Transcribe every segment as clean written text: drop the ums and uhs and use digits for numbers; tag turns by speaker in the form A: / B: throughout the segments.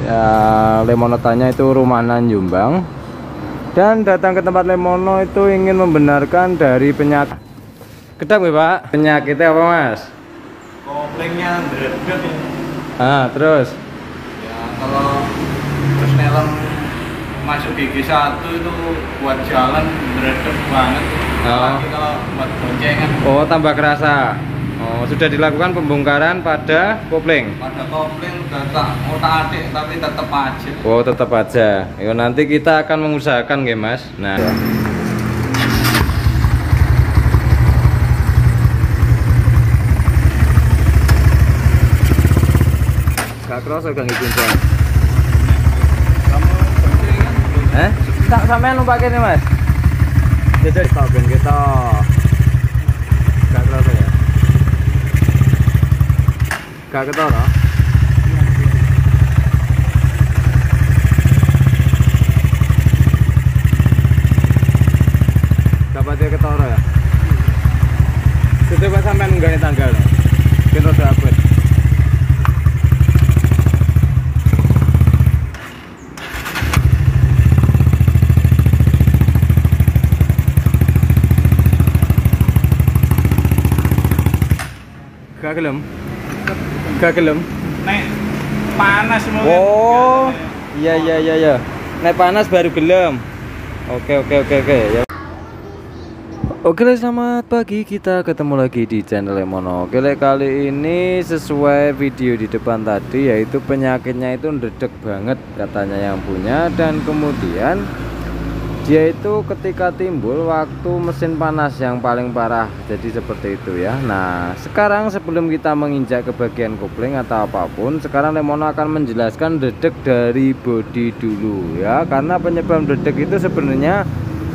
A: ya, Lemono tanya itu Rumahan Jombang, dan datang ke tempat Lemono itu ingin membenarkan dari penyakit. Kedap ya Pak, penyakitnya apa Mas?
B: Komplengnya beredek
A: Ah, terus
B: ya, kalau persneling masuk gigi 1 itu buat jalan beredek banget. Apalagi kalau buat boncengan.
A: oh, tambah kerasa. Oh, sudah dilakukan pembongkaran pada kopling.
B: Pada kopling udah tak otak-atik tapi tetap aja.
A: Oh, tetap aja. Yo, nanti kita akan mengusahakan nggih Mas. Nah, gak kerasa gak ngikutin.
B: Kamu boncengan?
A: Tak sampean numpak kene Mas. Jadi stop ben kita. Gak kerasa ya. Gak ketara. Dapat dia ketara ya. Itu Pak sampean nggane tanggal. Kita udah upload. Gak gelem. Gak gelem.
B: Nek panas semua.
A: Oh, iya. Nek panas baru gelem. Oke. Ya. Oke, selamat pagi. Kita ketemu lagi di channel Lemono. Oke, kali ini sesuai video di depan tadi, yaitu penyakitnya itu ndredeg banget katanya yang punya, dan kemudian dia itu ketika timbul waktu mesin panas yang paling parah. Jadi seperti itu ya. Nah, sekarang sebelum kita menginjak ke bagian kopling atau apapun, sekarang Lemono akan menjelaskan ndredeg dari bodi dulu ya. Karena penyebab ndredeg itu sebenarnya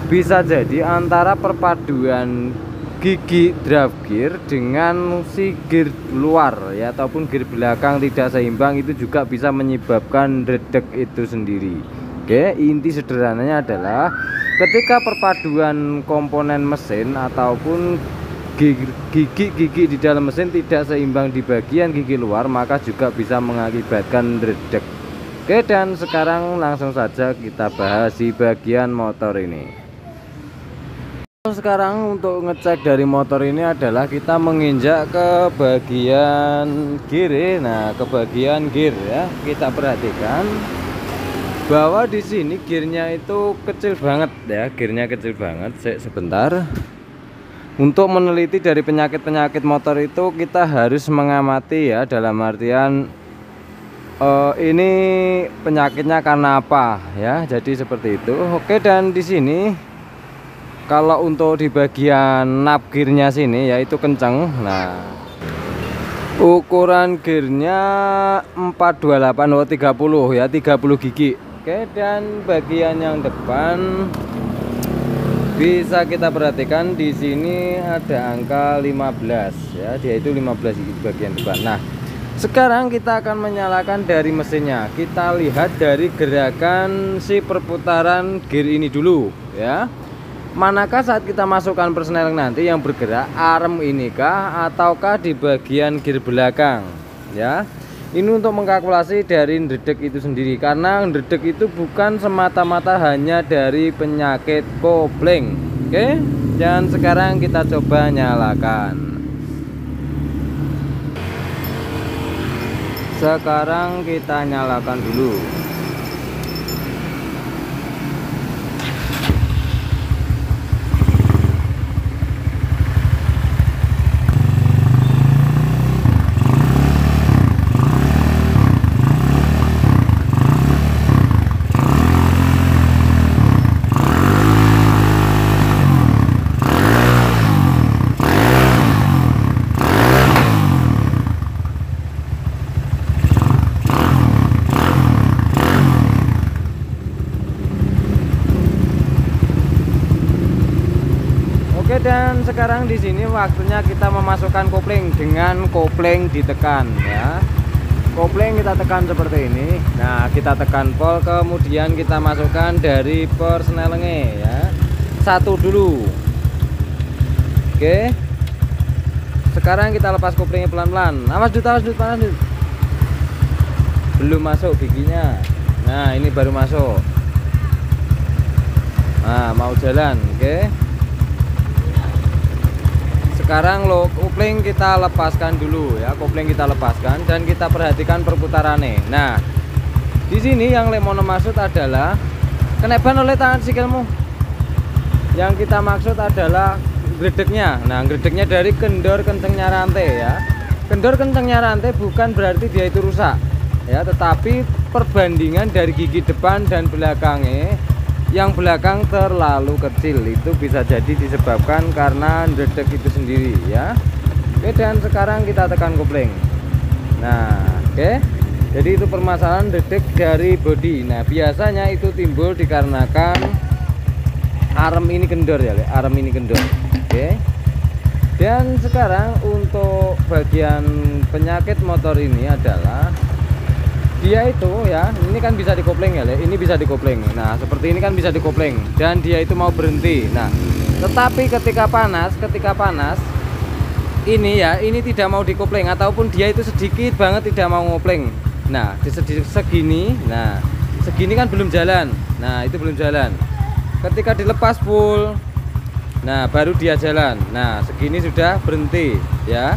A: bisa jadi antara perpaduan gigi draft gear dengan si gear luar ya, ataupun gear belakang tidak seimbang, itu juga bisa menyebabkan ndredeg itu sendiri. Oke, inti sederhananya adalah ketika perpaduan komponen mesin ataupun gigi di dalam mesin tidak seimbang di bagian gigi luar, maka juga bisa mengakibatkan ndredeg. Oke, dan sekarang langsung saja kita bahas di bagian motor ini. Sekarang untuk ngecek dari motor ini adalah kita menginjak ke bagian gear. Nah, ke bagian gear ya, kita perhatikan bahwa di sini gearnya itu kecil banget ya, gearnya kecil banget. Sebentar, untuk meneliti dari penyakit motor itu kita harus mengamati ya, dalam artian ini penyakitnya karena apa ya, jadi seperti itu. Oke, dan di sini kalau untuk di bagian nap gearnya sini yaitu kenceng. Nah, ukuran gearnya 428 30 ya, 30 gigi. Oke, dan bagian yang depan bisa kita perhatikan di sini ada angka 15 ya, dia itu 15 gigi bagian depan. Nah, sekarang kita akan menyalakan dari mesinnya. Kita lihat dari gerakan si perputaran gear ini dulu ya. Manakah saat kita masukkan persneling nanti yang bergerak, arm ini kah ataukah di bagian gear belakang ya. Ini untuk mengkalkulasi dari ndredeg itu sendiri, karena ndredeg itu bukan semata-mata hanya dari penyakit kopling. Oke, dan sekarang kita coba nyalakan. Sekarang kita nyalakan dulu. Oke, dan sekarang di sini waktunya kita memasukkan kopling dengan kopling ditekan ya. Kopling kita tekan seperti ini. Nah, kita tekan pol, kemudian kita masukkan dari persnelingnya ya. Satu dulu. Oke. Sekarang kita lepas koplingnya pelan-pelan. Awas dut, panas dut. belum masuk giginya. Nah ini baru masuk. Nah mau jalan. Oke. Sekarang lo kopling kita lepaskan dulu ya, kopling kita lepaskan dan kita perhatikan perputarannya. Nah di sini yang Lemono maksud adalah keneban oleh tangan sikilmu. Yang kita maksud adalah gredeknya. Nah gredeknya dari kendor kencengnya rantai ya. Kendor kencengnya rantai bukan berarti dia itu rusak ya, tetapi perbandingan dari gigi depan dan belakangnya, yang belakang terlalu kecil, itu bisa jadi disebabkan karena gredek itu sendiri ya. Oke, dan sekarang kita tekan kopling. Nah oke, jadi itu permasalahan gredek dari bodi. Nah biasanya itu timbul dikarenakan arem ini kendor ya, arem ini kendor. Oke. Dan sekarang untuk bagian penyakit motor ini adalah dia itu ya, ini kan bisa dikopling ya, ini bisa dikopling. Nah seperti ini kan bisa dikopling dan dia itu mau berhenti. Nah tetapi ketika panas ini ya, ini tidak mau dikopling ataupun dia itu sedikit banget tidak mau ngopling. Nah di segini, nah segini kan belum jalan. Nah itu belum jalan. Ketika dilepas full, nah baru dia jalan. Nah segini sudah berhenti ya.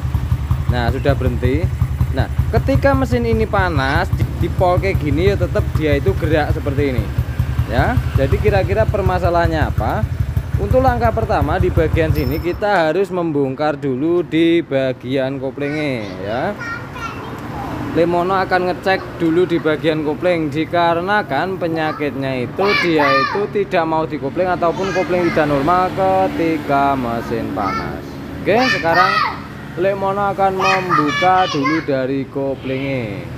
A: Nah sudah berhenti. Nah ketika mesin ini panas di pol kayak gini ya, tetap dia itu gerak seperti ini ya. Jadi kira-kira permasalahannya apa? Untuk langkah pertama di bagian sini kita harus membongkar dulu di bagian koplingnya ya. Lemono akan ngecek dulu di bagian kopling, dikarenakan penyakitnya itu dia itu tidak mau dikopling ataupun kopling tidak normal ketika mesin panas. Oke, sekarang Lemono akan membuka dulu dari koplingnya.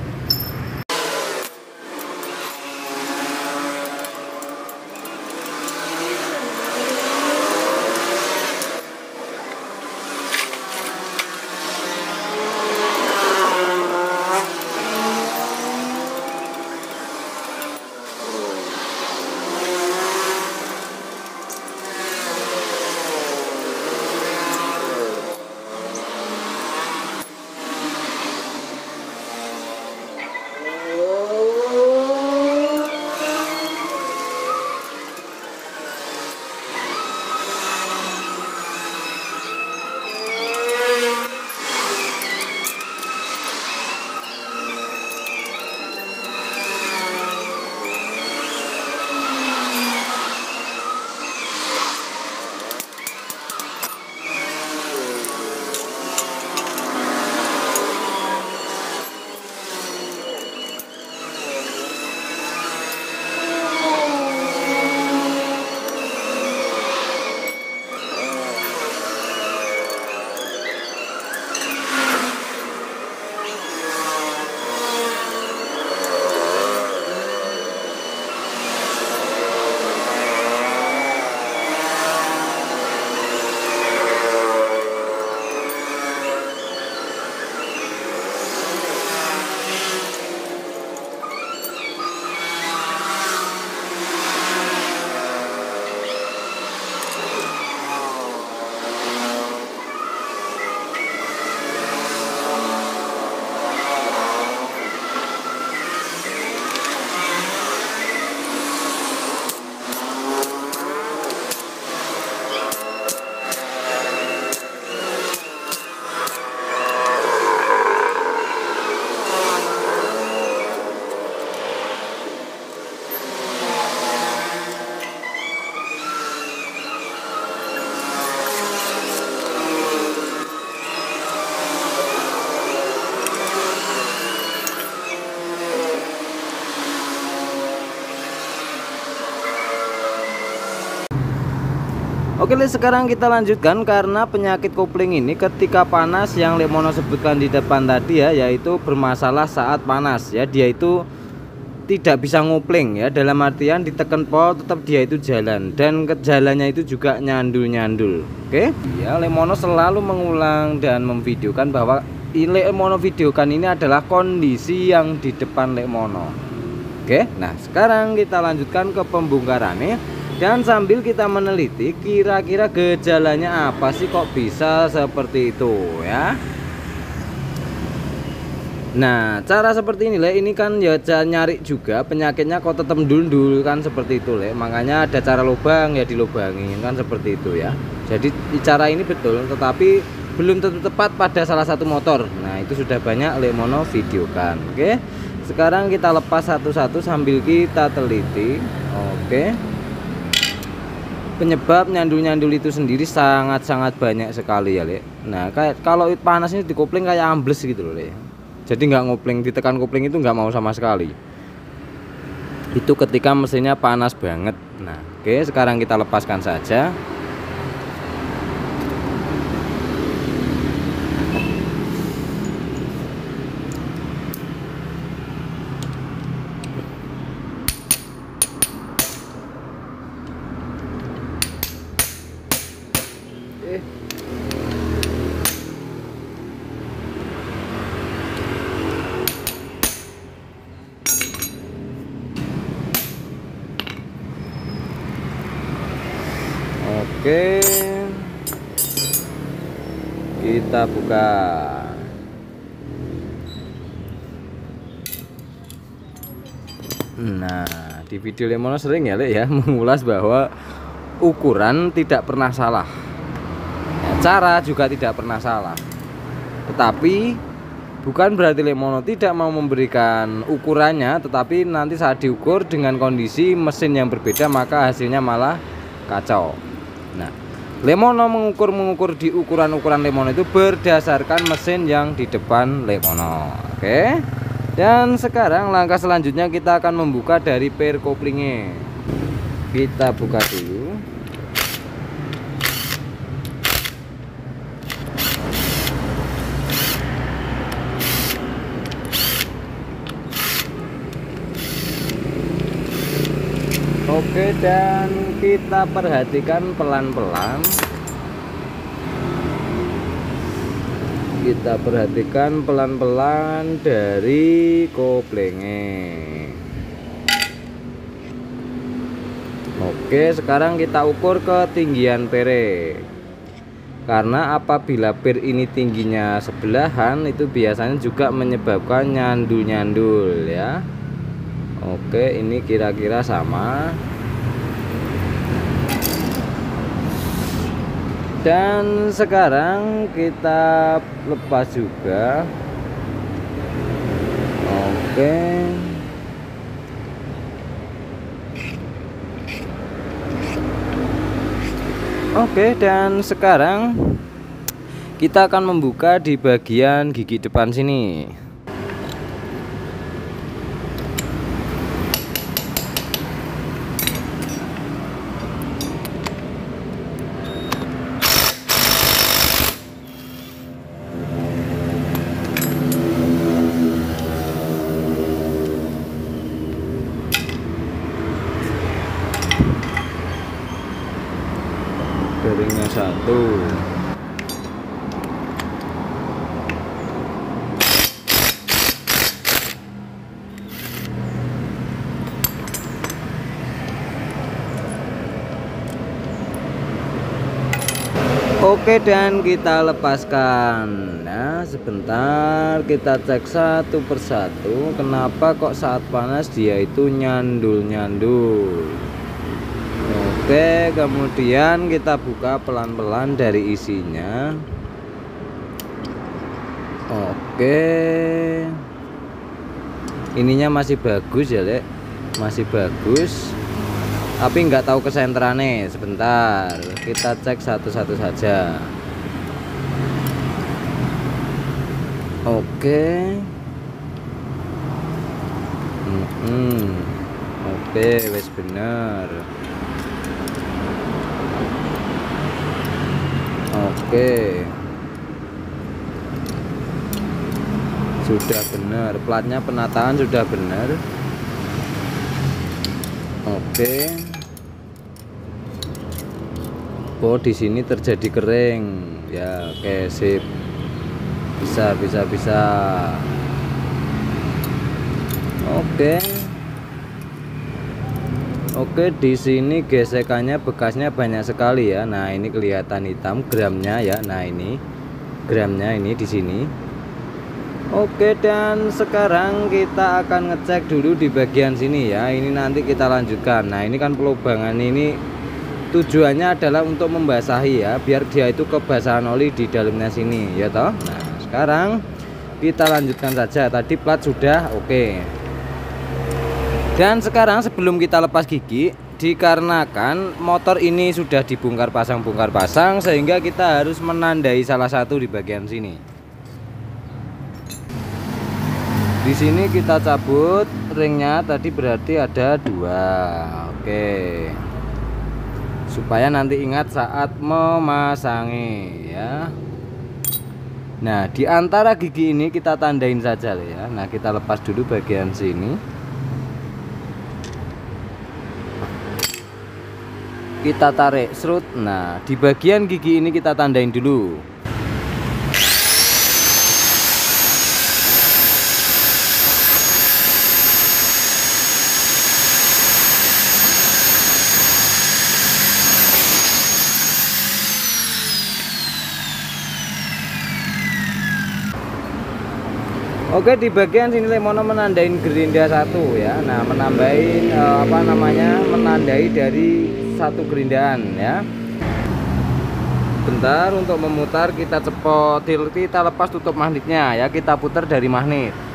A: Oke, sekarang kita lanjutkan karena penyakit kopling ini ketika panas yang Lemono sebutkan di depan tadi ya, yaitu bermasalah saat panas ya, dia itu tidak bisa ngopling ya, dalam artian ditekan pol tetap dia itu jalan dan jalannya itu juga nyandul-nyandul. Oke ya, Lemono selalu mengulang dan memvideokan bahwa Lemono videokan ini adalah kondisi yang di depan Lemono. Oke, nah sekarang kita lanjutkan ke pembongkarannya. Dan sambil kita meneliti kira-kira gejalanya apa sih kok bisa seperti itu ya. Nah, cara seperti ini Le, ini kan ya nyari juga penyakitnya kok tetap ndul-ndul kan seperti itu Le. Makanya ada cara lubang ya dilubangin kan seperti itu ya. Jadi cara ini betul, tetapi belum tentu tepat pada salah satu motor. Nah, itu sudah banyak Le Mono videokan. Oke. Sekarang kita lepas satu-satu sambil kita teliti. Oke. Penyebab nyandul-nyandul itu sendiri sangat-sangat banyak sekali ya Le. Nah, kayak kalau panas ini di kopling kayak ambles gitu loh Le. Jadi nggak ngopling, ditekan kopling itu nggak mau sama sekali. Itu ketika mesinnya panas banget. Nah, oke, sekarang kita lepaskan saja. Oke, kita buka. Nah, di video Lemono sering ya Le ya mengulas bahwa ukuran tidak pernah salah ya, cara juga tidak pernah salah, tetapi bukan berarti Lemono tidak mau memberikan ukurannya, tetapi nanti saat diukur dengan kondisi mesin yang berbeda maka hasilnya malah kacau. Nah, Lemono mengukur di ukuran Lemono itu berdasarkan mesin yang di depan Lemono. Oke. Dan sekarang langkah selanjutnya kita akan membuka dari per koplingnya. Kita buka dulu. Oke, dan kita perhatikan pelan-pelan. Kita perhatikan pelan-pelan dari koplingnya. Oke, sekarang kita ukur ketinggian pere. Karena apabila per ini tingginya sebelahan itu biasanya juga menyebabkan nyandul-nyandul ya. Oke, ini kira-kira sama. Dan sekarang kita lepas juga. Oke. Oke, dan sekarang kita akan membuka di bagian gigi depan sini. Bearingnya satu. Oke, dan kita lepaskan. Nah, sebentar kita cek satu persatu. Kenapa kok saat panas dia itu nyandul-nyandul. Oke, kemudian kita buka pelan-pelan dari isinya. Oke, ininya masih bagus ya Le, masih bagus, tapi nggak tahu kesentrannya. Sebentar, kita cek satu-satu saja. Oke. Oke, wes bener. Oke, sudah benar, platnya penataan sudah benar. Oke. Oh, di sini terjadi kering ya. Oke, sip, bisa. Oke, di sini gesekannya bekasnya banyak sekali ya. Nah, ini kelihatan hitam gramnya ya. Nah, ini gramnya ini di sini. Oke, dan sekarang kita akan ngecek dulu di bagian sini ya. Ini nanti kita lanjutkan. Nah, ini kan pelubangan ini tujuannya adalah untuk membasahi ya, biar dia itu kebasahan oli di dalamnya sini ya toh. Nah, sekarang kita lanjutkan saja. Tadi plat sudah oke. Dan sekarang sebelum kita lepas gigi, dikarenakan motor ini sudah dibongkar pasang sehingga kita harus menandai salah satu di bagian sini. Di sini kita cabut ringnya, tadi berarti ada 2. Oke. Supaya nanti ingat saat memasangi ya. Nah, di antara gigi ini kita tandain saja ya. Nah, kita lepas dulu bagian sini. Kita tarik serut. Nah, di bagian gigi ini kita tandain dulu. Oke, di bagian sini Lemono menandain gerinda 1 ya. Nah, menambahin menandai dari 1 gerindaan ya. Bentar, untuk memutar kita cepot, kita lepas tutup magnetnya ya, kita putar dari magnet.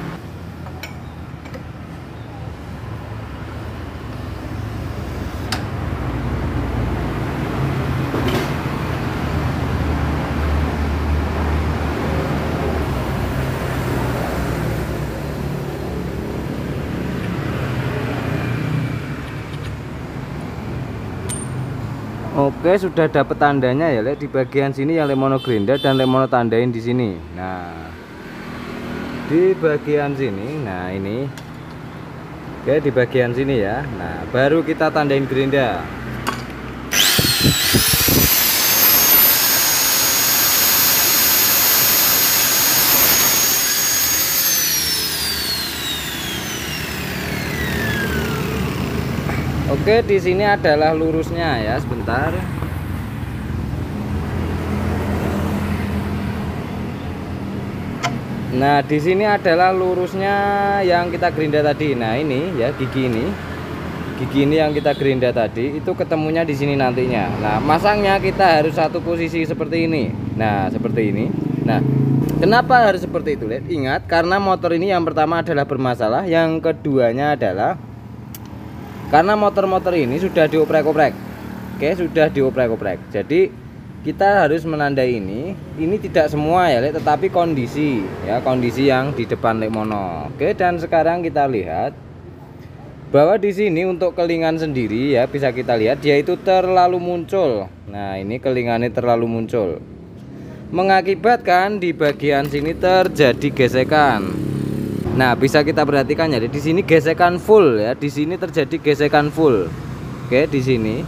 A: Oke, sudah dapat tandanya ya, di bagian sini yang Lemono gerinda dan Lemono tandain di sini. Nah, di bagian sini, nah ini, oke, di bagian sini ya. Nah, baru kita tandain gerinda. Oke, di sini adalah lurusnya ya, sebentar. Nah, di sini adalah lurusnya yang kita gerinda tadi. Nah, ini ya gigi ini. Gigi ini yang kita gerinda tadi itu ketemunya di sini nantinya. Nah, masangnya kita harus satu posisi seperti ini. Nah, seperti ini. Nah, kenapa harus seperti itu, Led? Ingat, karena motor ini yang pertama adalah bermasalah, yang keduanya adalah karena motor-motor ini sudah dioprek-oprek. Oke, sudah dioprek-oprek. Jadi kita harus menandai ini tidak semua ya, tetapi kondisi ya, kondisi yang di depan Lemono. Oke, dan sekarang kita lihat bahwa di sini untuk kelingan sendiri ya, bisa kita lihat dia itu terlalu muncul. Nah, ini kelingannya terlalu muncul, mengakibatkan di bagian sini terjadi gesekan. Nah, bisa kita perhatikan ya, di sini gesekan full ya, di sini terjadi gesekan full. Oke, di sini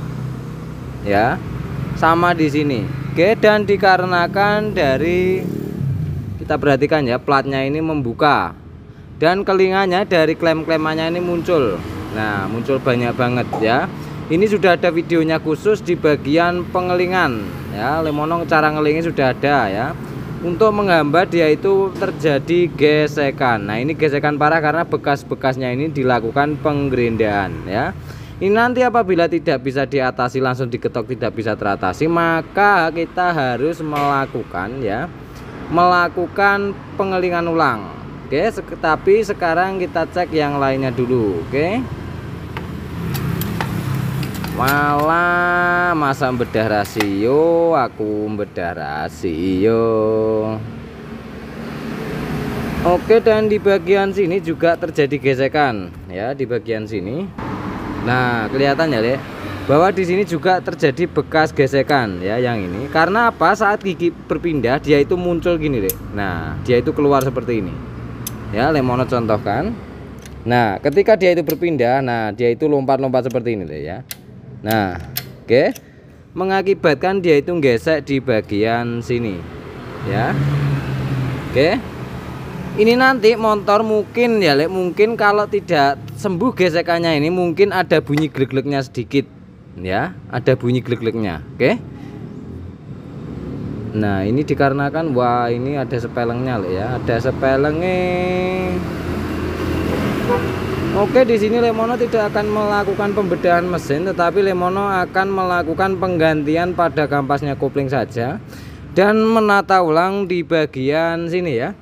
A: ya, sama di sini. Oke, dan dikarenakan dari, kita perhatikan ya, platnya ini membuka dan kelinganya dari klem-klemannya ini muncul. Nah, muncul banyak banget ya. Ini sudah ada videonya khusus di bagian pengelingan ya, Lemono cara ngelingin sudah ada ya. Untuk menghambat dia itu terjadi gesekan. Nah, ini gesekan parah karena bekas-bekasnya ini dilakukan penggerindaan ya. Ini nanti apabila tidak bisa diatasi, langsung diketok tidak bisa teratasi, maka kita harus melakukan pengelingan ulang. Oke, tapi sekarang kita cek yang lainnya dulu. Oke. Malah masa bedah rasio, aku bedah rasio. Oke, dan di bagian sini juga terjadi gesekan ya, di bagian sini. Nah, kelihatan ya, Le, bahwa di sini juga terjadi bekas gesekan ya, yang ini. Karena apa? Saat gigi berpindah dia itu muncul gini, Le. Nah, dia itu keluar seperti ini. Ya, Lemono contohkan. Nah, ketika dia itu berpindah, nah dia itu lompat-lompat seperti ini, Le, ya. Nah, oke, mengakibatkan dia itu gesek di bagian sini ya. Oke, ini nanti motor mungkin ya, Le, mungkin kalau tidak sembuh gesekannya ini mungkin ada bunyi glek-gleknya sedikit ya, ada bunyi glek-gleknya. Oke, Nah ini dikarenakan wah ini ada sepelengnya Lek ya, ada sepelengnya. Oke, di sini Lemono tidak akan melakukan pembedahan mesin, tetapi Lemono akan melakukan penggantian pada kampasnya kopling saja dan menata ulang di bagian sini ya.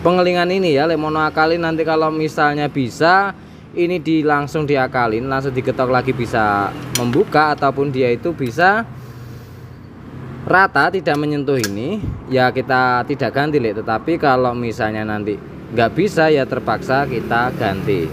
A: Pengelingan ini ya Lemono akalin, nanti kalau misalnya bisa ini langsung diakalin, langsung diketok lagi, bisa membuka ataupun dia itu bisa rata tidak menyentuh ini ya, kita tidak ganti Lek. Tetapi kalau misalnya nanti nggak bisa ya terpaksa kita ganti.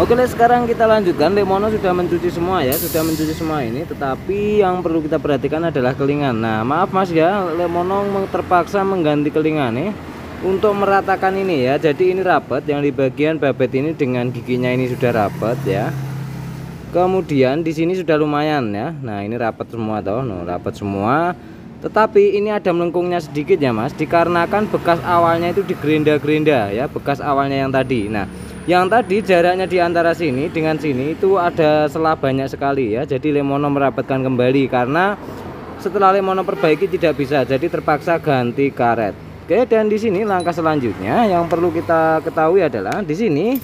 A: Oke Lek, sekarang kita lanjutkan. Lemono sudah mencuci semua ya, sudah mencuci semua ini, tetapi yang perlu kita perhatikan adalah kelingan. Nah maaf Mas ya, Lemono terpaksa mengganti kelingan nih untuk meratakan ini ya. Jadi ini rapat, yang di bagian babet ini dengan giginya ini sudah rapat ya. Kemudian di sini sudah lumayan ya. Nah ini rapat semua toh, rapat semua. Tetapi ini ada melengkungnya sedikit ya Mas, dikarenakan bekas awalnya itu digerinda-gerinda ya, bekas awalnya yang tadi. Nah yang tadi jaraknya di antara sini dengan sini itu ada selah banyak sekali ya. Jadi Lemono merapatkan kembali karena setelah Lemono perbaiki tidak bisa, jadi terpaksa ganti karet. Oke, dan di sini langkah selanjutnya yang perlu kita ketahui adalah di sini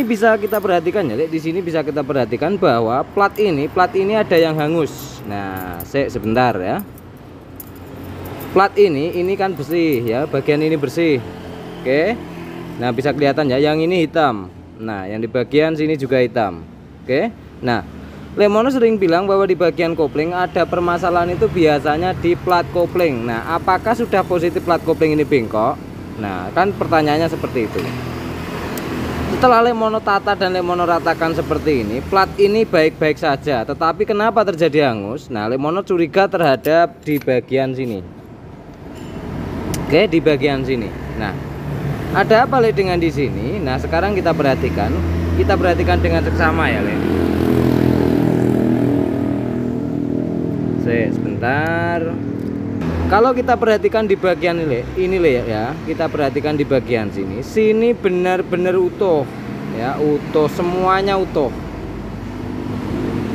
A: bisa kita perhatikan ya, di sini bisa kita perhatikan bahwa plat ini ada yang hangus. Nah, sebentar ya. Plat ini kan bersih ya, bagian ini bersih. Oke. Nah, bisa kelihatan ya, yang ini hitam. Nah, yang di bagian sini juga hitam. Oke. Nah, Lemono sering bilang bahwa di bagian kopling ada permasalahan itu biasanya di plat kopling. Nah, apakah sudah positif plat kopling ini bengkok? Nah, kan pertanyaannya seperti itu. Setelah Lemono tata dan Lemono ratakan seperti ini, plat ini baik-baik saja, tetapi kenapa terjadi hangus? Nah, Lemono curiga terhadap di bagian sini. Oke, di bagian sini. Nah, ada apa Lek dengan di sini? Nah, sekarang kita perhatikan dengan seksama ya Lek. Sebentar. Kalau kita perhatikan di bagian ini ya, kita perhatikan di bagian sini benar-benar utuh ya, utuh, semuanya utuh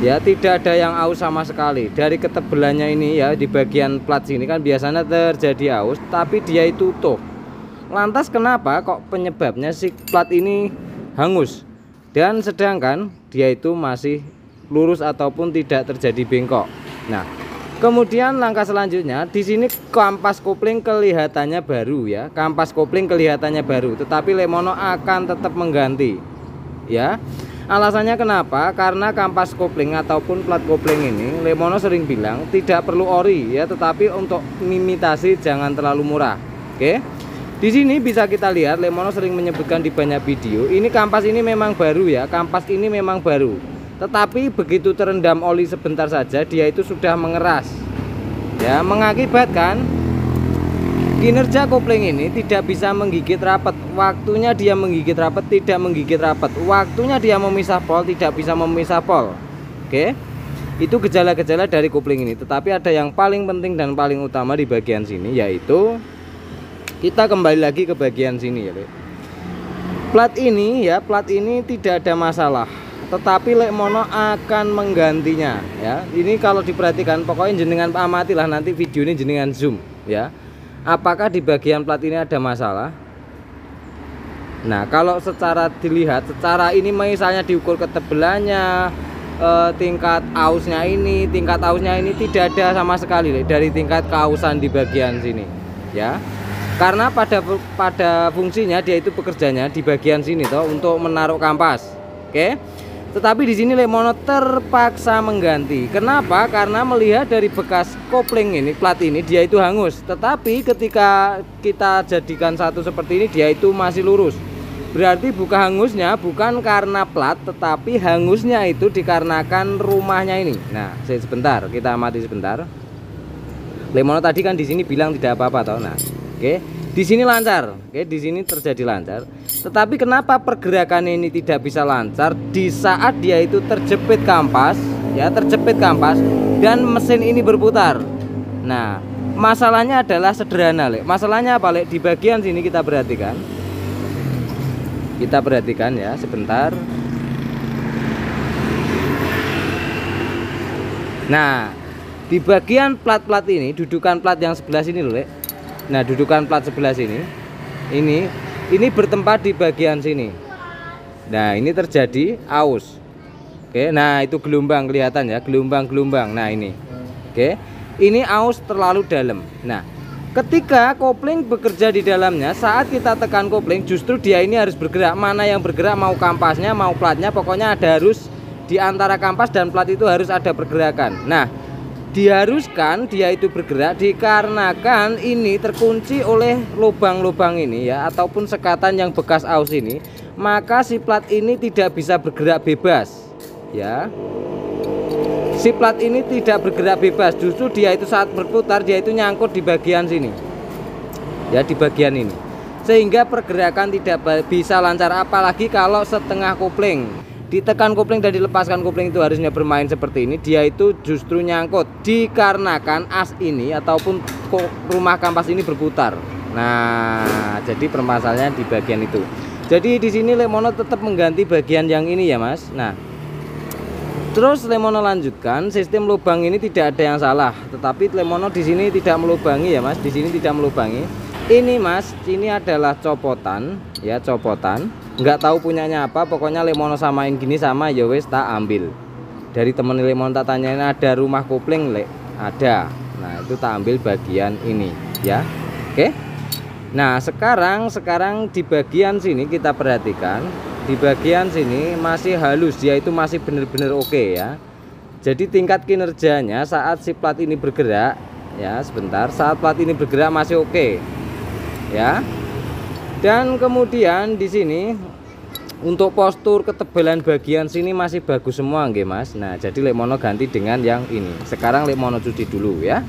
A: ya, tidak ada yang aus sama sekali. Dari ketebalannya ini ya, di bagian plat sini kan biasanya terjadi aus, tapi dia itu utuh. Lantas kenapa kok penyebabnya si plat ini hangus dan sedangkan dia itu masih lurus ataupun tidak terjadi bengkok? Nah, kemudian langkah selanjutnya di sini kampas kopling kelihatannya baru ya, kampas kopling kelihatannya baru, tetapi Lemono akan tetap mengganti ya. Alasannya kenapa? Karena kampas kopling ataupun plat kopling ini Lemono sering bilang tidak perlu ori ya, tetapi untuk imitasi jangan terlalu murah. Oke. Di sini bisa kita lihat Lemono sering menyebutkan di banyak video, ini kampas ini memang baru ya, kampas ini memang baru. Tetapi begitu terendam oli sebentar saja dia itu sudah mengeras ya, mengakibatkan kinerja kopling ini tidak bisa menggigit rapat. Waktunya dia menggigit rapat tidak menggigit rapat, waktunya dia memisah pol tidak bisa memisah pol. Oke, itu gejala-gejala dari kopling ini. Tetapi ada yang paling penting dan paling utama di bagian sini, yaitu kita kembali lagi ke bagian sini ya. Plat ini ya, plat ini tidak ada masalah, tetapi Lemono akan menggantinya ya. Ini kalau diperhatikan, pokoknya jenengan amatilah nanti video ini, jenengan zoom ya, apakah di bagian plat ini ada masalah. Nah, kalau secara dilihat, secara ini misalnya diukur ketebalannya, tingkat ausnya ini tidak ada sama sekali dari tingkat keausan di bagian sini ya. Karena pada fungsinya dia itu bekerjanya di bagian sini toh, untuk menaruh kampas. Oke. Tetapi di sini Lemono terpaksa mengganti. Kenapa? Karena melihat dari bekas kopling ini, plat ini dia itu hangus. Tetapi ketika kita jadikan satu seperti ini, dia itu masih lurus. Berarti hangusnya bukan karena plat, tetapi hangusnya itu dikarenakan rumahnya ini. Nah, sebentar kita amati sebentar. Lemono tadi kan di sini bilang tidak apa-apa toh. Nah, oke. Di sini lancar. Oke, di sini terjadi lancar. Tetapi kenapa pergerakan ini tidak bisa lancar di saat dia itu terjepit kampas ya, terjepit kampas dan mesin ini berputar. Nah, masalahnya adalah sederhana, Lek. Masalahnya apa, Lek? Di bagian sini kita perhatikan. Kita perhatikan ya, sebentar. Nah, di bagian plat-plat ini, dudukan plat yang sebelah sini loh, Lek. Nah, dudukan plat sebelah sini. Ini bertempat di bagian sini. Nah, ini terjadi aus. Oke, nah itu gelombang kelihatan ya, gelombang-gelombang. Nah, ini. Oke. Ini aus terlalu dalam. Nah, ketika kopling bekerja di dalamnya, saat kita tekan kopling, justru dia ini harus bergerak. Mana yang bergerak, mau kampasnya, mau platnya, pokoknya ada harus di antara kampas dan plat itu harus ada pergerakan. Nah, diharuskan dia itu bergerak dikarenakan ini terkunci oleh lubang-lubang ini ya, ataupun sekatan yang bekas aus ini, maka si plat ini tidak bisa bergerak bebas ya. Si plat ini tidak bergerak bebas, justru dia itu saat berputar dia itu nyangkut di bagian sini ya, di bagian ini, sehingga pergerakan tidak bisa lancar. Apalagi kalau setengah kopling ditekan kopling dan dilepaskan kopling, itu harusnya bermain seperti ini, dia itu justru nyangkut dikarenakan as ini ataupun rumah kampas ini berputar. Nah, jadi permasalahannya di bagian itu. Jadi di sini Lemono tetap mengganti bagian yang ini ya Mas. Nah, terus Lemono lanjutkan, sistem lubang ini tidak ada yang salah, tetapi Lemono di sini tidak melubangi ya Mas. Di sini tidak melubangi. Ini Mas, ini adalah copotan ya, copotan. Nggak tahu punyanya apa, pokoknya Lemono samain gini sama ya wes tak ambil. Dari temen Lemono tak tanyain, ada rumah kopling Lek? Ada. Nah, itu tak ambil bagian ini ya. Oke. Nah, sekarang di bagian sini kita perhatikan, di bagian sini masih halus, dia itu masih bener-bener oke ya. Jadi tingkat kinerjanya saat si plat ini bergerak ya, sebentar, saat plat ini bergerak masih oke ya. Dan kemudian di sini untuk postur ketebalan bagian sini masih bagus semua nggih Mas. Nah, jadi Lemono ganti dengan yang ini. Sekarang Lemono cuci dulu ya.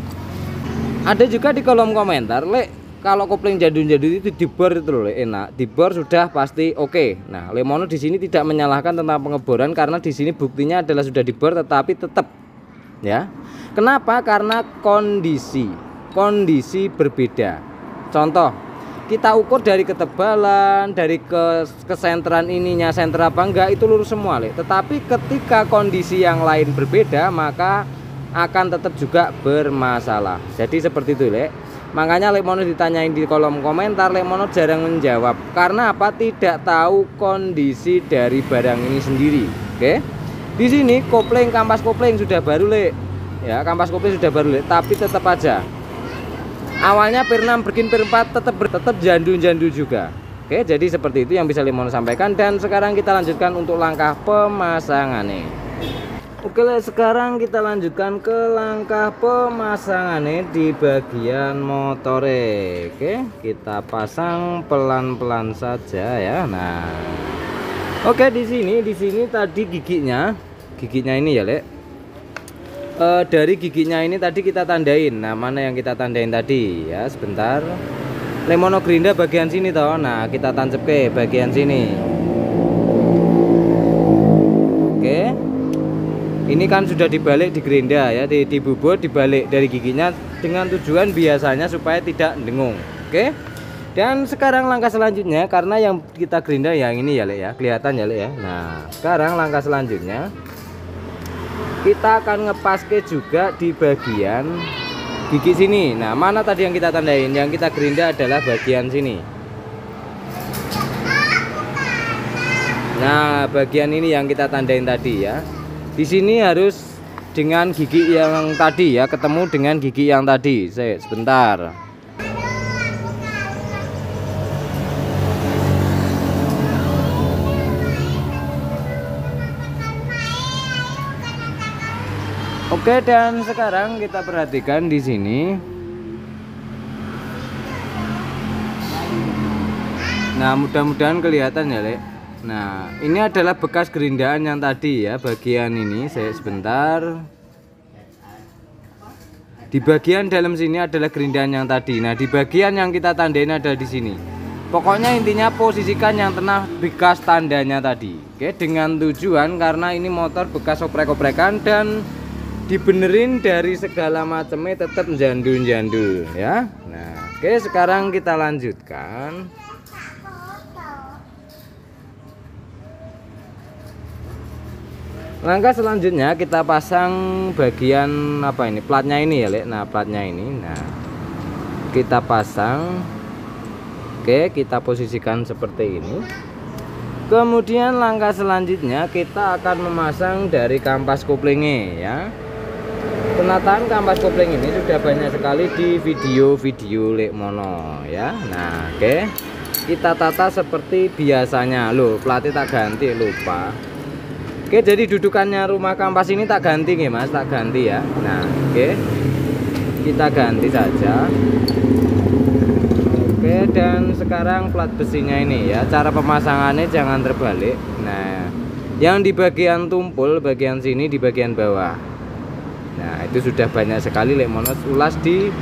A: Ada juga di kolom komentar, Lek, kalau kopling jadul-jadul itu dibor itu loh, enak. Dibor sudah pasti oke. Nah, Lemono di sini tidak menyalahkan tentang pengeboran karena di sini buktinya adalah sudah dibor tetapi tetap ya. Kenapa? Karena kondisi berbeda. Contoh, kita ukur dari ketebalan, dari kesentran ininya, sentra apa enggak, itu lurus semua Lek. Tetapi ketika kondisi yang lain berbeda, maka akan tetap juga bermasalah. Jadi seperti itu Lek. Makanya Lemono ditanyain di kolom komentar, Lemono jarang menjawab. Karena apa? Tidak tahu kondisi dari barang ini sendiri. Oke. Di sini kopling, kampas kopling sudah baru Lek. Ya, kampas kopling sudah baru Lek, tapi tetap aja awalnya per 6 berkin per 4 tetap jandu-jandu juga. Oke, jadi seperti itu yang bisa Lemono sampaikan. Dan sekarang kita lanjutkan untuk langkah pemasangannya. Oke, sekarang kita lanjutkan ke langkah pemasangannya di bagian motore. Oke, kita pasang pelan-pelan saja ya. Nah, oke, di sini tadi giginya ini ya Lek. Dari giginya ini tadi kita tandain. Nah, mana yang kita tandain tadi ya, sebentar. Lemono gerinda bagian sini toh. Nah, kita tancap ke bagian sini. Oke, ini kan sudah dibalik di gerinda ya, dibubut dibalik dari giginya dengan tujuan biasanya supaya tidak dengung. Oke. Dan sekarang langkah selanjutnya, karena yang kita gerinda yang ini ya Lek ya, kelihatan ya Lek ya. Nah, sekarang langkah selanjutnya kita akan ngepaske juga di bagian gigi sini. Nah, mana tadi yang kita tandain? Yang kita gerinda adalah bagian sini. Nah, bagian ini yang kita tandain tadi ya. Di sini harus dengan gigi yang tadi ya, ketemu dengan gigi yang tadi. Sebentar. Oke, dan sekarang kita perhatikan di sini. Nah, mudah-mudahan kelihatan ya Lek. Nah, ini adalah bekas gerindaan yang tadi ya, bagian ini. Saya sebentar. Di bagian dalam sini adalah gerindaan yang tadi. Nah, di bagian yang kita tandain ada di sini. Pokoknya intinya posisikan yang tengah bekas tandanya tadi. Oke, dengan tujuan karena ini motor bekas oprek-oprekan dan dibenerin dari segala macamnya, tetap jandul-jandul ya. Nah, oke, sekarang kita lanjutkan. Langkah selanjutnya kita pasang bagian apa ini, platnya ini ya Lek. Nah platnya ini, nah kita pasang. Oke, kita posisikan seperti ini. Kemudian langkah selanjutnya kita akan memasang dari kampas koplingnya ya. Penataan kampas kopling ini sudah banyak sekali di video-video Lekmono ya. Nah oke, kita tata seperti biasanya. Loh platnya tak ganti, lupa. Oke, jadi dudukannya rumah kampas ini tak ganti nih Mas, tak ganti ya. Nah, oke. Kita ganti saja. Oke, dan sekarang plat besinya ini ya. Cara pemasangannya jangan terbalik. Nah, yang di bagian tumpul, bagian sini di bagian bawah. Nah, itu sudah banyak sekali Lekmono ulas di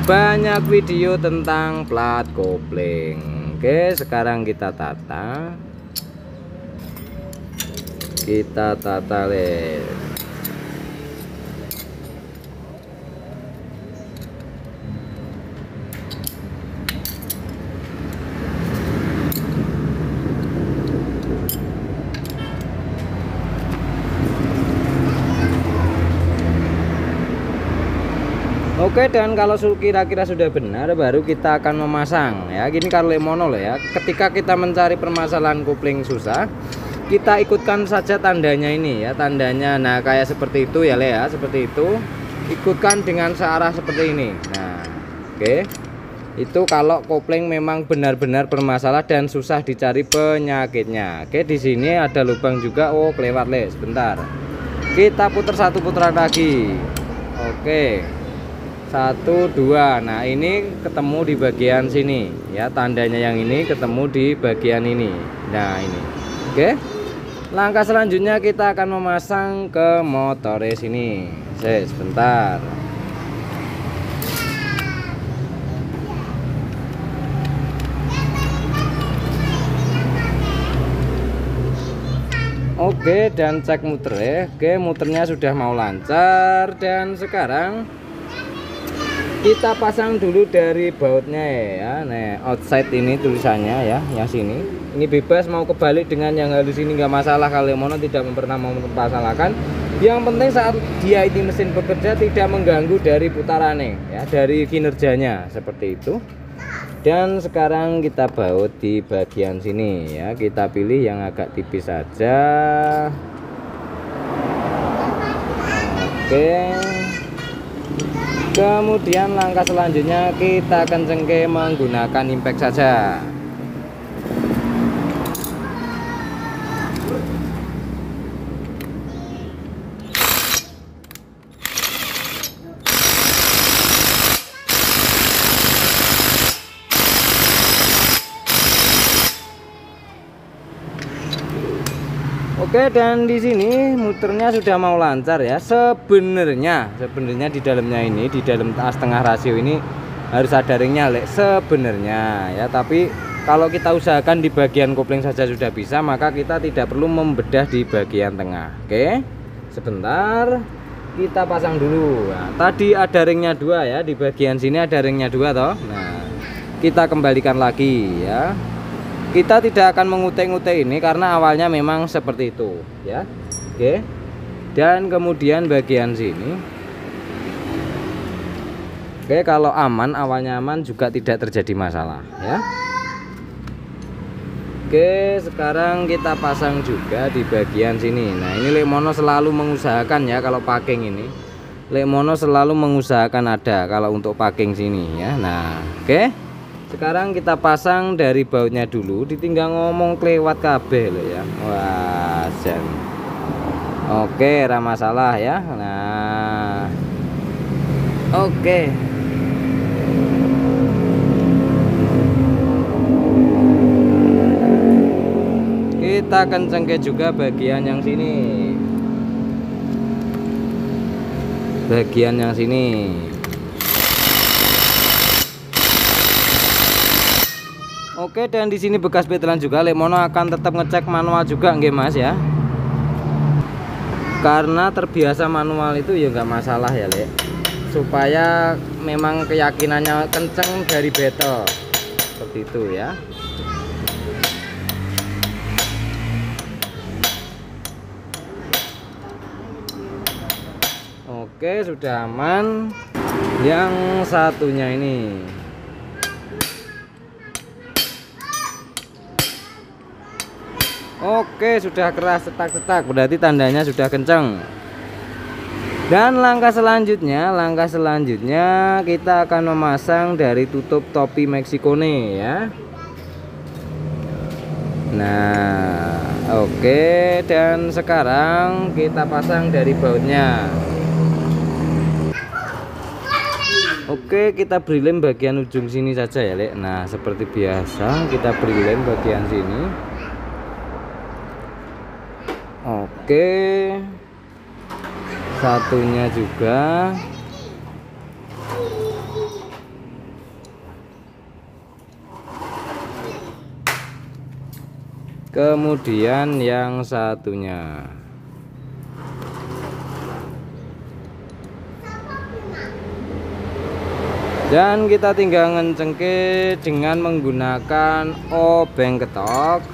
A: banyak video tentang plat kopling. Oke, sekarang kita tata. Kita tata Le. Oke, dan kalau kira-kira sudah benar baru kita akan memasang ya. Gini kalau Lekmono loh ya. Ketika kita mencari permasalahan kopling susah, kita ikutkan saja tandanya ini ya, tandanya. Nah kayak seperti itu ya Le ya, seperti itu. Ikutkan dengan searah seperti ini. Nah oke, itu kalau kopling memang benar-benar bermasalah dan susah dicari penyakitnya. Oke, di sini ada lubang juga. Oh kelewat Le, sebentar. Kita putar satu putaran lagi. Oke, 1 2. Nah ini ketemu di bagian sini ya, tandanya yang ini ketemu di bagian ini. Nah ini oke. Langkah selanjutnya kita akan memasang ke motornya sini. Sebentar. Oke, dan cek muternya. Oke, muternya sudah mau lancar. Dan sekarang kita pasang dulu dari bautnya ya. Nah outside ini tulisannya ya, yang sini ini bebas mau kebalik dengan yang halus ini nggak masalah. Kalau Lekmono tidak pernah mempermasalahkan. Yang penting saat dia ini mesin bekerja tidak mengganggu dari putarannya ya, dari kinerjanya seperti itu. Dan sekarang kita baut di bagian sini ya, kita pilih yang agak tipis saja. Oke. Kemudian langkah selanjutnya kita kencengke menggunakan impact saja. Oke, dan di sini muternya sudah mau lancar ya. Sebenarnya di dalamnya ini, di dalam setengah rasio ini harus ada ringnya Lek sebenarnya ya. Tapi kalau kita usahakan di bagian kopling saja sudah bisa, maka kita tidak perlu membedah di bagian tengah. Oke, sebentar kita pasang dulu. Nah, tadi ada ringnya 2 ya, di bagian sini ada ringnya 2 toh. Nah kita kembalikan lagi ya. Kita tidak akan mengutai-ngutai ini karena awalnya memang seperti itu ya. Oke. Dan kemudian bagian sini. Oke, kalau aman, awalnya aman juga tidak terjadi masalah ya. Oke, sekarang kita pasang juga di bagian sini. Nah, ini Lekmono selalu mengusahakan ya kalau packing ini. Lekmono selalu mengusahakan ada kalau untuk packing sini ya. Nah, oke. Sekarang kita pasang dari bautnya dulu, ditinggal ngomong kelewat kabeh loh ya. Wah, jen. Oke, ra masalah ya. Nah. Oke. Kita kencengke juga bagian yang sini. Bagian yang sini. Oke, dan di sini bekas betelan juga. Lekmono akan tetap ngecek manual juga nggih Mas ya. Karena terbiasa manual itu ya nggak masalah ya Lek. Supaya memang keyakinannya kenceng dari betel. Seperti itu ya. Oke, sudah aman. Yang satunya ini. Oke, sudah keras cetak-cetak, berarti tandanya sudah kenceng. Dan langkah selanjutnya kita akan memasang dari tutup topi Mexicone ya. Nah, oke, dan sekarang kita pasang dari bautnya. Oke, kita beri lem bagian ujung sini saja ya, Lek. Nah, seperti biasa kita beri lem bagian sini. Oke, satunya juga. Kemudian yang satunya. Dan kita tinggal ngencengke dengan menggunakan obeng ketok.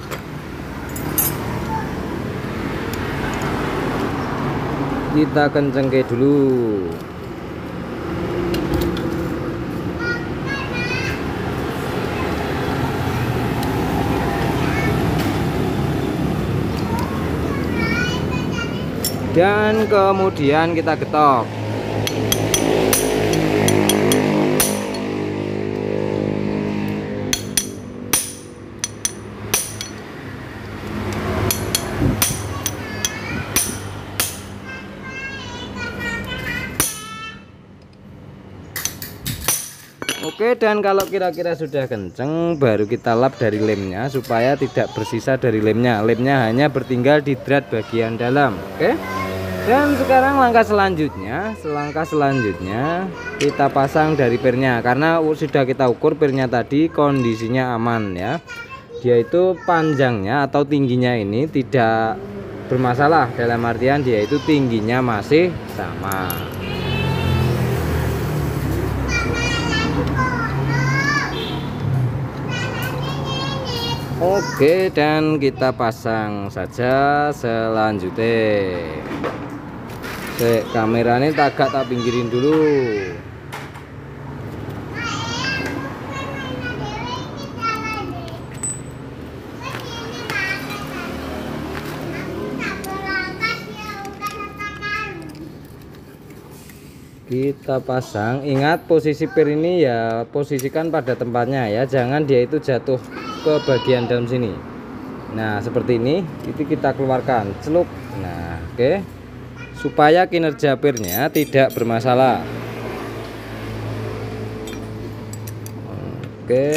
A: Kita kencengke dulu. Dan kemudian kita getok. Oke, dan kalau kira-kira sudah kenceng, baru kita lap dari lemnya supaya tidak bersisa dari lemnya. Lemnya hanya bertinggal di drat bagian dalam. Oke. Dan sekarang langkah selanjutnya kita pasang dari pirnya, karena sudah kita ukur pirnya tadi kondisinya aman ya. Dia itu panjangnya atau tingginya ini tidak bermasalah, dalam artian dia itu tingginya masih sama. Oke, dan kita pasang saja selanjutnya. Kameranya tak pinggirin dulu. Kita pasang, ingat posisi pir ini ya posisikan pada tempatnya ya, jangan dia itu jatuh ke bagian dalam sini. Nah, seperti ini, itu kita keluarkan, celuk. Nah, oke. Supaya kinerja pirnya tidak bermasalah. Oke.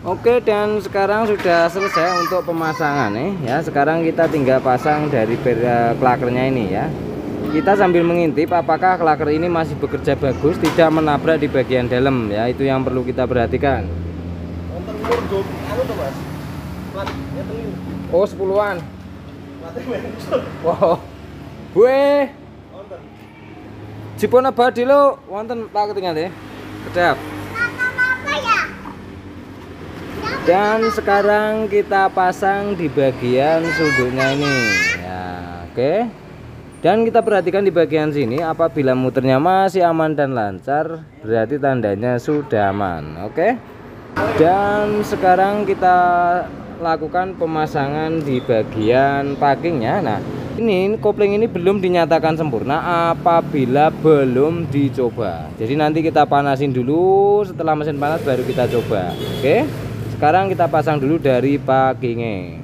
A: Oke, dan sekarang sudah selesai untuk pemasangan nih ya. Sekarang kita tinggal pasang dari klakernya ini ya. Kita sambil mengintip apakah klaker ini masih bekerja bagus, tidak menabrak di bagian dalam ya. Itu yang perlu kita perhatikan. Oh, 10-an. Wow. Gue Jipona badi lo wonten Pak ketinggal ya. Kedap. Dan sekarang kita pasang di bagian sudutnya ini ya, oke. Dan kita perhatikan di bagian sini, apabila muternya masih aman dan lancar, berarti tandanya sudah aman, oke. Dan sekarang kita lakukan pemasangan di bagian packingnya. Nah, Ini kopling ini belum dinyatakan sempurna apabila belum dicoba. Jadi nanti kita panasin dulu, setelah mesin panas baru kita coba. Oke. Sekarang kita pasang dulu dari packingnya.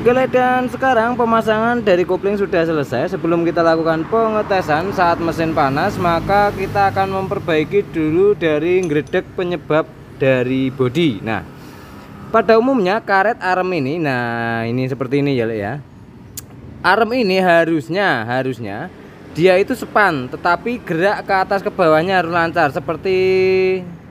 A: Oke, dan sekarang pemasangan dari kopling sudah selesai. Sebelum kita lakukan pengetesan saat mesin panas, maka kita akan memperbaiki dulu dari ngredek penyebab dari bodi. Nah, pada umumnya karet arem ini, nah ini seperti ini ya, Lek ya. Arem ini harusnya dia itu sepan, tetapi gerak ke atas ke bawahnya harus lancar seperti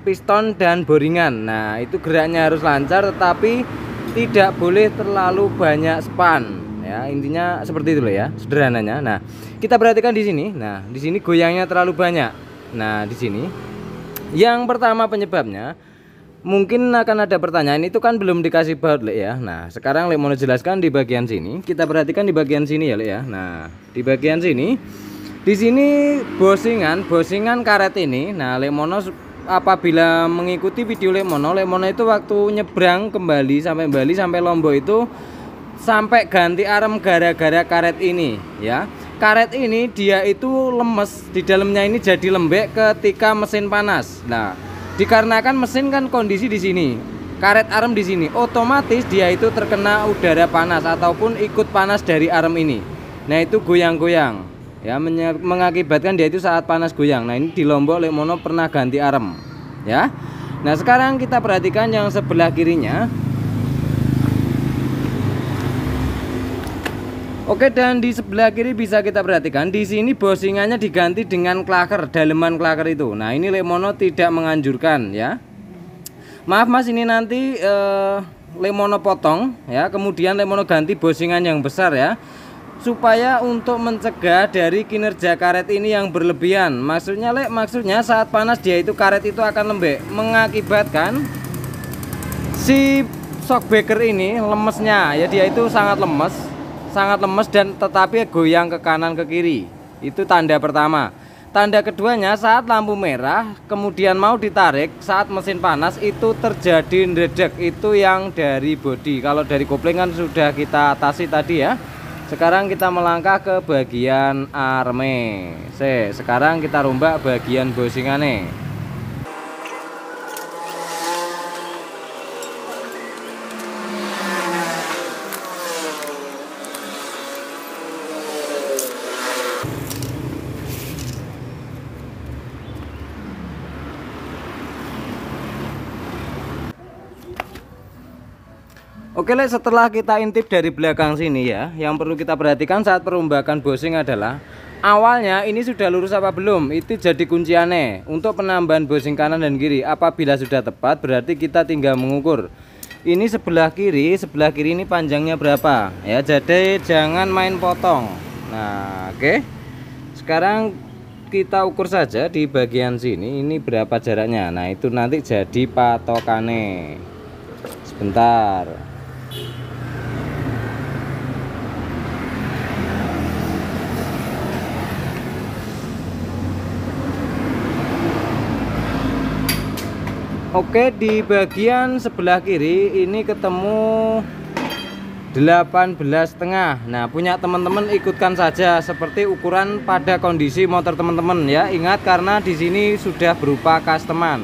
A: piston dan boringan. Nah, itu geraknya harus lancar, tetapi tidak boleh terlalu banyak span ya, intinya seperti itu loh ya, sederhananya. Nah, kita perhatikan di sini. Nah, di sini goyangnya terlalu banyak. Nah, di sini yang pertama penyebabnya, mungkin akan ada pertanyaan, itu kan belum dikasih baut, Lek ya. Nah, sekarang Lek mau jelaskan di bagian sini. Kita perhatikan di bagian sini ya, Lek ya. Nah, di bagian sini, di sini bosingan karet ini. Nah, Lek Mono apabila mengikuti video Lek Mono itu waktu nyebrang kembali sampai Bali sampai Lombok itu sampai ganti arem gara-gara karet ini ya. Karet ini dia itu lemes, di dalamnya ini jadi lembek ketika mesin panas. Nah, dikarenakan mesin kan kondisi di sini, karet arem di sini, otomatis dia itu terkena udara panas ataupun ikut panas dari arem ini. Nah, itu goyang-goyang ya, mengakibatkan dia itu saat panas goyang. Nah, ini di Lombok Lek Mono pernah ganti arem ya. Nah, sekarang kita perhatikan yang sebelah kirinya. Oke, dan di sebelah kiri bisa kita perhatikan di sini bosingannya diganti dengan klaker, daleman klaker itu. Nah, ini Lek Mono tidak menganjurkan ya. Maaf Mas, ini nanti Lek Mono potong ya, kemudian Lek Mono ganti bosingan yang besar ya, supaya untuk mencegah dari kinerja karet ini yang berlebihan. Maksudnya Lek, maksudnya saat panas dia itu karet itu akan lembek, mengakibatkan si shockbreaker ini lemesnya ya, dia itu sangat lemes dan tetapi goyang ke kanan ke kiri. Itu tanda pertama. Tanda keduanya, saat lampu merah kemudian mau ditarik saat mesin panas itu terjadi ndredeg, itu yang dari bodi. Kalau dari kopling kan sudah kita atasi tadi ya. Sekarang kita melangkah ke bagian arme. Sekarang kita rombak bagian bosingannya. Oke Lek, setelah kita intip dari belakang sini ya, yang perlu kita perhatikan saat perombakan bushing adalah awalnya ini sudah lurus apa belum. Itu jadi kunciannya untuk penambahan bushing kanan dan kiri. Apabila sudah tepat berarti kita tinggal mengukur ini sebelah kiri ini panjangnya berapa ya. Jadi jangan main potong. Nah oke, sekarang kita ukur saja di bagian sini ini berapa jaraknya. Nah itu nanti jadi patokannya. Sebentar. Oke, di bagian sebelah kiri ini ketemu 18,5. Nah punya teman-teman ikutkan saja seperti ukuran pada kondisi motor teman-teman ya. Ingat karena di sini sudah berupa customan.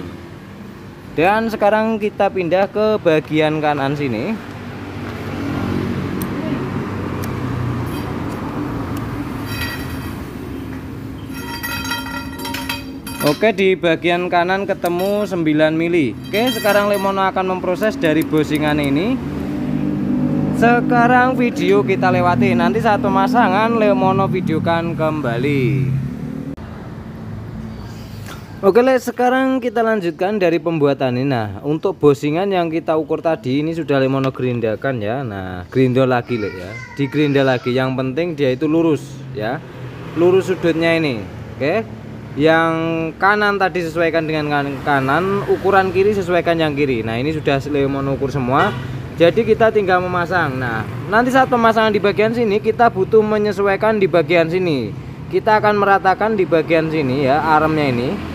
A: Dan sekarang kita pindah ke bagian kanan sini. Oke, di bagian kanan ketemu 9 mili. Oke, sekarang Lemono akan memproses dari bossingan ini. Sekarang video kita lewati. Nanti saat pemasangan Lemono videokan kembali. Oke Lek, sekarang kita lanjutkan dari pembuatan ini. Nah untuk bossingan yang kita ukur tadi ini sudah Lemono gerindakan ya. Nah grindo lagi Lek ya, di gerinda lagi. Yang penting dia itu lurus ya, lurus sudutnya ini. Oke, yang kanan tadi sesuaikan dengan kanan, ukuran kiri sesuaikan yang kiri. Nah ini sudah Lemono ukur semua, jadi kita tinggal memasang. Nah nanti saat pemasangan di bagian sini kita butuh menyesuaikan di bagian sini. Kita akan meratakan di bagian sini ya, armnya ini.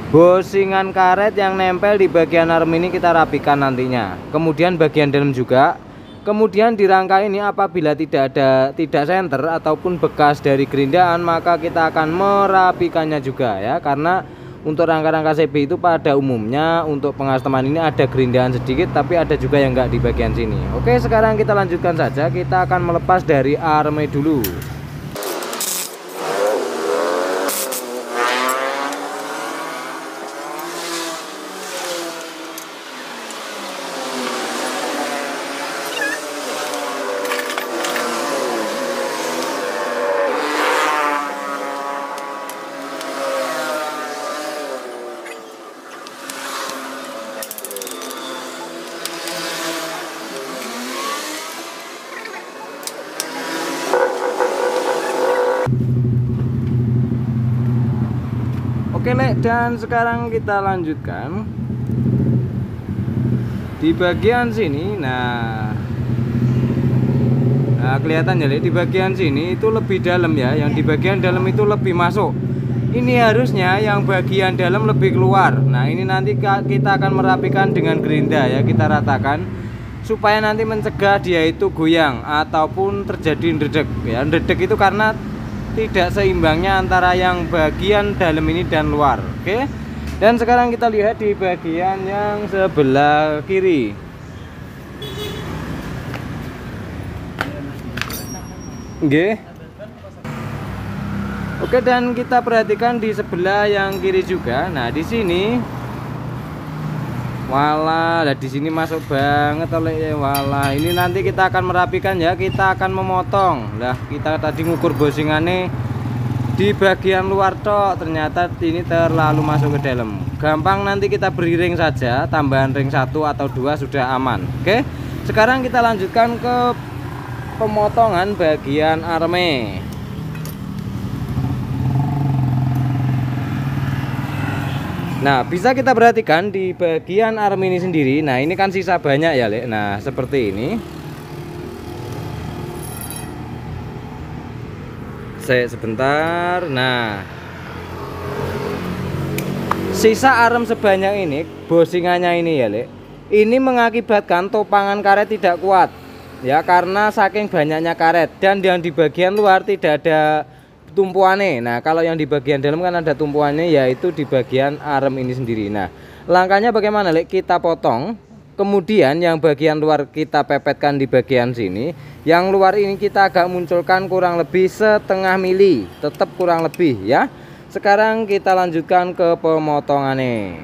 A: Bossingan karet yang nempel di bagian arm ini kita rapikan nantinya. Kemudian bagian dalam juga. Kemudian di rangka ini apabila tidak senter ataupun bekas dari gerindaan, maka kita akan merapikannya juga ya. Karena untuk rangka-rangka CB itu pada umumnya untuk pengasteman ini ada gerindaan sedikit, tapi ada juga yang enggak di bagian sini. Oke, sekarang kita lanjutkan saja. Kita akan melepas dari armnya dulu. Oke Lek, dan sekarang kita lanjutkan di bagian sini. Nah kelihatan ya Lek, di bagian sini itu lebih dalam ya. Yang di bagian dalam itu lebih masuk. Ini harusnya yang bagian dalam lebih keluar. Nah ini nanti kita akan merapikan dengan gerinda ya, kita ratakan supaya nanti mencegah dia itu goyang ataupun terjadi ndredeg ya. Ndredeg itu karena tidak seimbangnya antara yang bagian dalam ini dan luar. Oke, dan sekarang kita lihat di bagian yang sebelah kiri. Oke. Oke, dan kita perhatikan di sebelah yang kiri juga. Nah di sini walah, di sini masuk banget oleh walah. Ini nanti kita akan merapikan ya, kita akan memotong. Lah kita tadi ngukur bossingannya di bagian luar tok, ternyata ini terlalu masuk ke dalam. Gampang, nanti kita beri ring saja, tambahan ring 1 atau 2 sudah aman. Oke, sekarang kita lanjutkan ke pemotongan bagian arme. Nah bisa kita perhatikan di bagian arm ini sendiri. Nah ini kan sisa banyak ya Lek. Nah seperti ini. Saya sebentar. Nah sisa arm sebanyak ini, bossingannya ini ya Lek, ini mengakibatkan topangan karet tidak kuat ya, karena saking banyaknya karet. Dan yang di bagian luar tidak ada tumpuannya. Nah kalau yang di bagian dalam kan ada tumpuannya, yaitu di bagian arm ini sendiri. Nah langkahnya bagaimana Lek? Kita potong, kemudian yang bagian luar kita pepetkan di bagian sini. Yang luar ini kita agak munculkan kurang lebih setengah mili, tetap kurang lebih ya. Sekarang kita lanjutkan ke pemotongannya.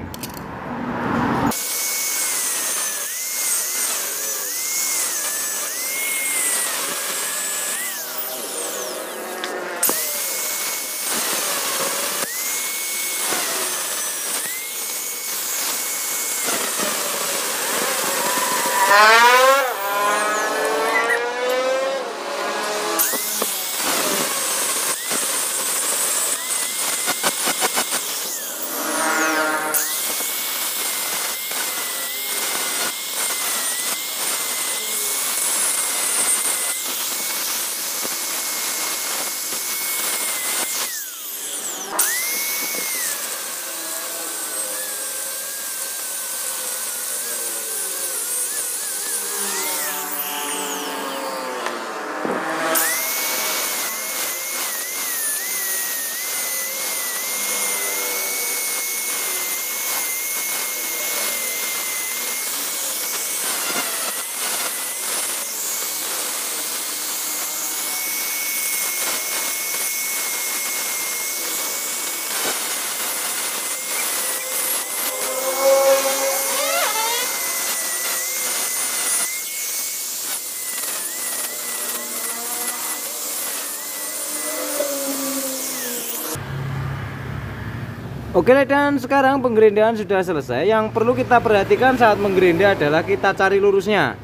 A: Oke, dan sekarang penggerindahan sudah selesai. Yang perlu kita perhatikan saat menggerinda adalah kita cari lurusnya.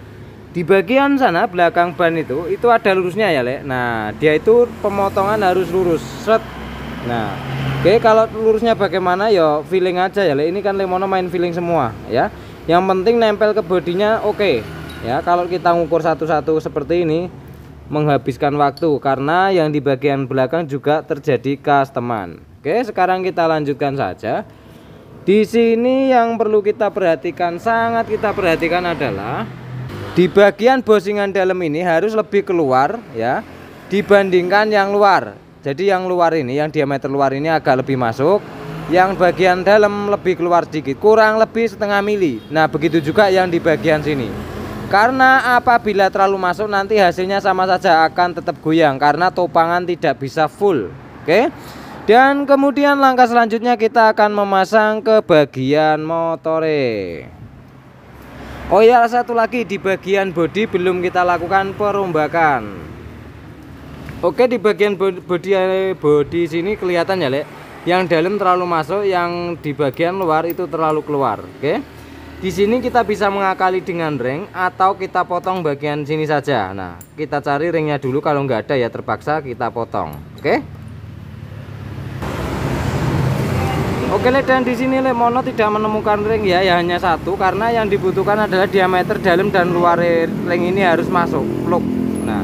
A: Di bagian sana belakang ban itu ada lurusnya ya, Le. Nah, dia itu pemotongan harus lurus. Set. Nah, oke, kalau lurusnya bagaimana ya feeling aja ya, Le. Ini kan Lemono main feeling semua ya. Yang penting nempel ke bodinya oke. Ya, kalau kita ngukur satu-satu seperti ini menghabiskan waktu karena yang di bagian belakang juga terjadi customan. Oke, sekarang kita lanjutkan saja. Di sini yang perlu kita perhatikan, sangat kita perhatikan adalah di bagian bosingan dalam ini harus lebih keluar ya dibandingkan yang luar. Jadi yang luar ini, yang diameter luar ini agak lebih masuk, yang bagian dalam lebih keluar sedikit, kurang lebih setengah mili. Nah, begitu juga yang di bagian sini. Karena apabila terlalu masuk nanti hasilnya sama saja akan tetap goyang karena topangan tidak bisa full. Oke. Dan kemudian langkah selanjutnya kita akan memasang ke bagian motore. Oh ya, satu lagi di bagian bodi belum kita lakukan perombakan. Oke, di bagian bodi sini kelihatan ya, Le. Yang dalam terlalu masuk, yang di bagian luar itu terlalu keluar. Oke. Di sini kita bisa mengakali dengan ring atau kita potong bagian sini saja. Nah, kita cari ringnya dulu, kalau nggak ada ya terpaksa kita potong. Oke. Oke, Le, dan di sini Lemono tidak menemukan ring ya hanya satu karena yang dibutuhkan adalah diameter dalam dan luar ring ini harus masuk plug. Nah,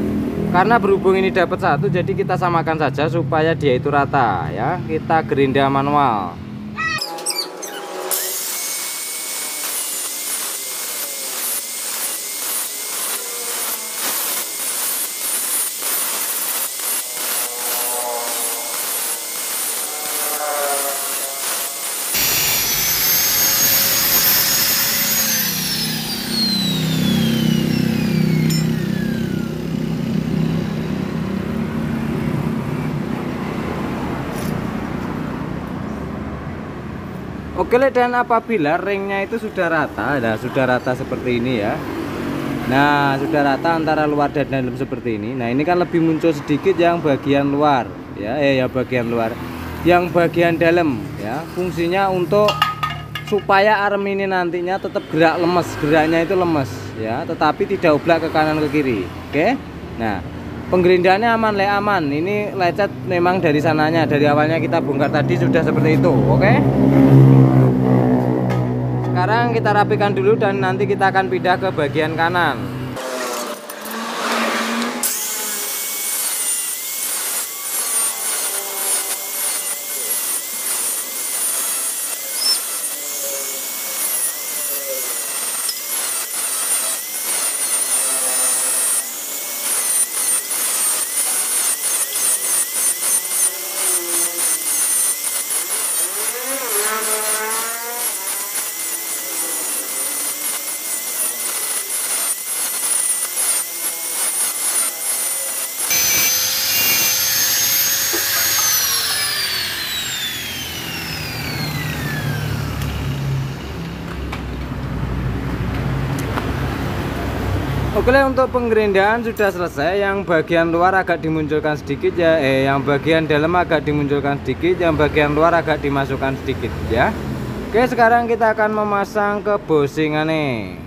A: karena berhubung ini dapat satu jadi kita samakan saja supaya dia itu rata ya. Kita gerinda manual. Oke, Le, dan apabila ringnya itu sudah rata, nah sudah rata seperti ini ya. Nah, sudah rata antara luar dan dalam seperti ini. Nah, ini kan lebih muncul sedikit yang bagian luar ya, ya bagian luar. Yang bagian dalam ya, fungsinya untuk supaya arm ini nantinya tetap gerak lemes, geraknya itu lemes ya, tetapi tidak oblak ke kanan ke kiri. Oke. Nah, penggerindaannya aman, Le, aman. Ini lecet memang dari sananya, dari awalnya kita bongkar tadi sudah seperti itu. Oke. Sekarang kita rapikan dulu dan nanti kita akan pindah ke bagian kanan. Oke, untuk penggerindahan sudah selesai. Yang bagian luar agak dimunculkan sedikit ya, yang bagian dalam agak dimunculkan sedikit, yang bagian luar agak dimasukkan sedikit ya. Oke, sekarang kita akan memasang ke bosingannya.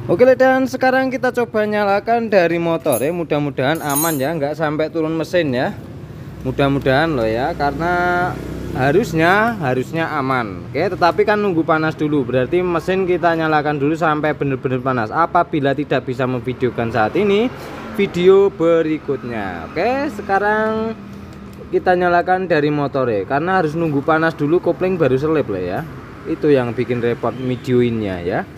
A: Oke, dan sekarang kita coba nyalakan dari motor ya. Mudah-mudahan aman ya, nggak sampai turun mesin ya. Mudah-mudahan loh ya, karena harusnya aman. Oke, tetapi kan nunggu panas dulu. Berarti mesin kita nyalakan dulu sampai benar-benar panas. Apabila tidak bisa memvideokan saat ini, video berikutnya. Oke, sekarang kita nyalakan dari motor ya, karena harus nunggu panas dulu, kopling baru selip lah ya. Itu yang bikin repot videoinnya ya.